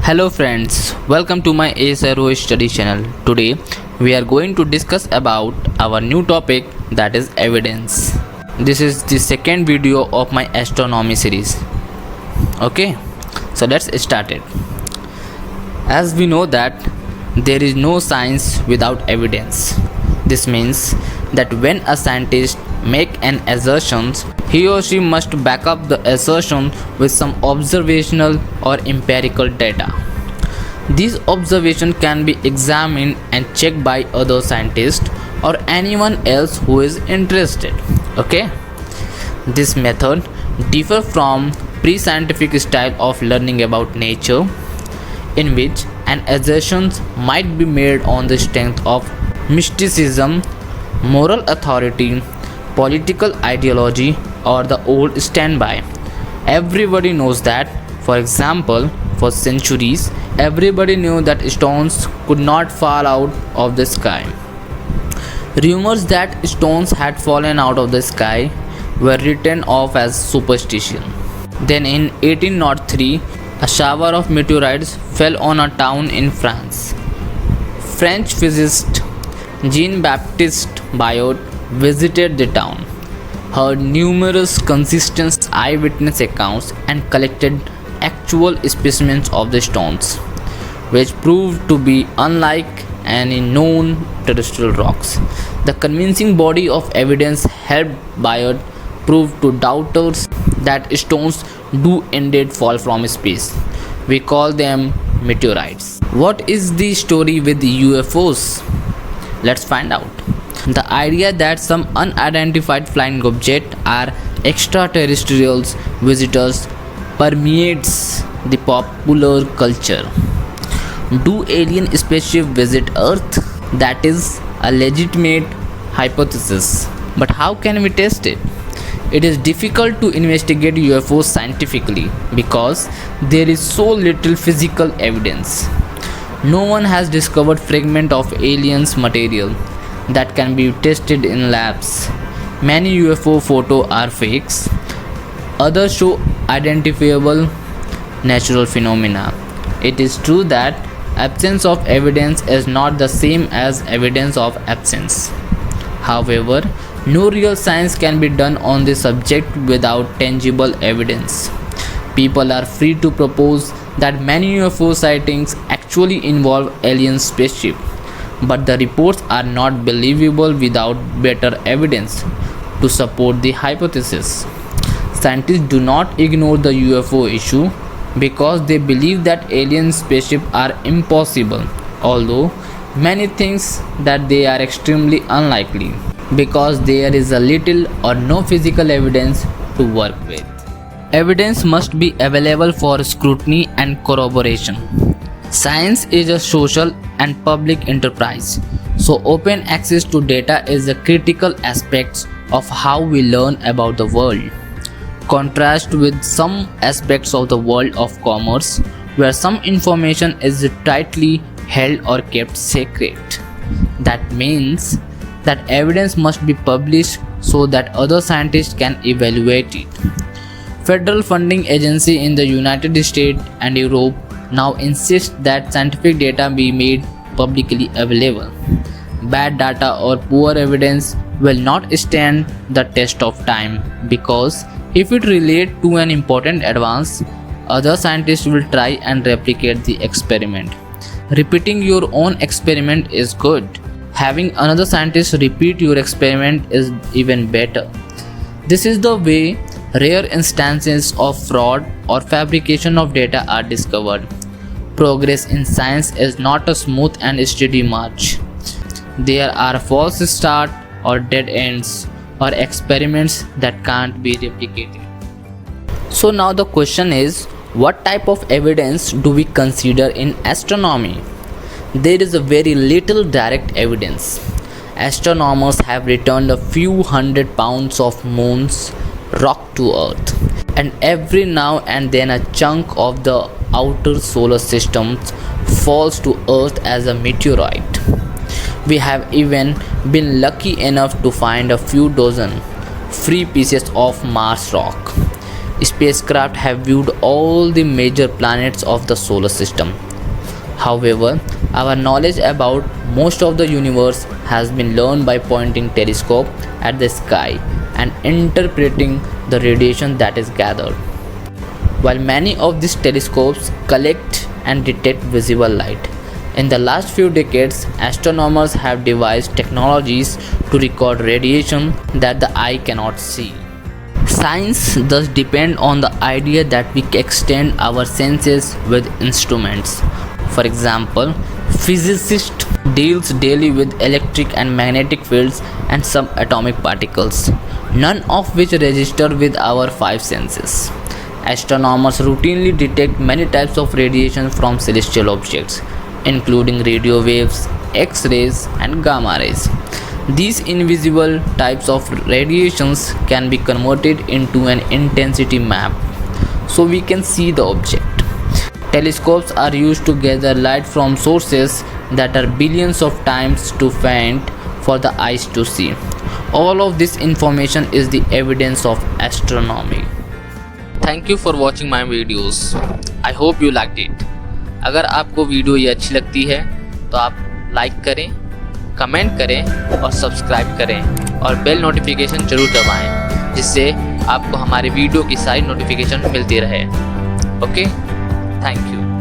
Hello friends, welcome to my ASRO study channel. Today we are going to discuss about our new topic, that is evidence. This is the second video of my astronomy series. Okay, so let's start it. As we know that there is no science without evidence. This means that when a scientist make an assertion, he or she must back up the assertion with some observational or empirical data. These observations can be examined and checked by other scientists or anyone else who is interested. Okay? This method differs from pre-scientific style of learning about nature, in which an assertion might be made on the strength of mysticism, moral authority, political ideology, or the old standby. Everybody knows that, for example, for centuries, everybody knew that stones could not fall out of the sky. Rumors that stones had fallen out of the sky were written off as superstition. Then in 1803, a shower of meteorites fell on a town in France. French physicist Jean-Baptiste Biot visited the town, heard numerous consistent eyewitness accounts, and collected actual specimens of the stones, which proved to be unlike any known terrestrial rocks. The convincing body of evidence helped Biot prove to doubters that stones do indeed fall from space. We call them meteorites. What is the story with UFOs? Let's find out. The idea that some unidentified flying objects are extraterrestrials visitors permeates the popular culture. Do alien spaceships visit Earth? That is a legitimate hypothesis. But how can we test it? It is difficult to investigate UFOs scientifically because there is so little physical evidence. No one has discovered fragment of aliens material that can be tested in labs. Many UFO photos are fakes. Others show identifiable natural phenomena. It is true that absence of evidence is not the same as evidence of absence. However, no real science can be done on this subject without tangible evidence. People are free to propose that many UFO sightings actually involve alien spaceship, but the reports are not believable without better evidence to support the hypothesis. Scientists do not ignore the UFO issue because they believe that alien spaceships are impossible, although many think that they are extremely unlikely because there is a little or no physical evidence to work with. Evidence must be available for scrutiny and corroboration. Science is a social and public enterprise, so open access to data is a critical aspect of how we learn about the world. Contrast with some aspects of the world of commerce, where some information is tightly held or kept secret. That means that evidence must be published so that other scientists can evaluate it. Federal funding agencies in the United States and Europe now insist that scientific data be made publicly available. Bad data or poor evidence will not stand the test of time because if it relates to an important advance, other scientists will try and replicate the experiment. Repeating your own experiment is good. Having another scientist repeat your experiment is even better. This is the way rare instances of fraud or fabrication of data are discovered. Progress in science is not a smooth and steady march. There are false starts or dead ends or experiments that can't be replicated. So now the question is, what type of evidence do we consider in astronomy? There is a very little direct evidence. Astronomers have returned a few hundred pounds of moon's rock to Earth, and every now and then a chunk of the outer solar system falls to Earth as a meteorite. We have even been lucky enough to find a few dozen free pieces of Mars rock. spacecraft have viewed all the major planets of the solar system. However, our knowledge about most of the universe has been learned by pointing telescope at the sky and interpreting the radiation that is gathered. While many of these telescopes collect and detect visible light, in the last few decades, astronomers have devised technologies to record radiation that the eye cannot see. Science thus depends on the idea that we extend our senses with instruments. For example, physicists deals daily with electric and magnetic fields and subatomic particles, none of which register with our five senses. Astronomers routinely detect many types of radiation from celestial objects, including radio waves, X-rays, and gamma rays. These invisible types of radiations can be converted into an intensity map so we can see the object. Telescopes are used to gather light from sources that are billions of times too faint for the eyes to see. All of this information is the evidence of astronomy. Thank you for watching my videos. I hope you liked it. अगर आपको video ये अच्छी लगती है तो आप like करें, comment करें और सब्सक्राइब करें और बेल नोटिफिकेशन ज़रूर दबाएं, जिससे आपको हमारे वीडियो की सारी नोटिफिकेशन मिलती रहे। Okay, thank you.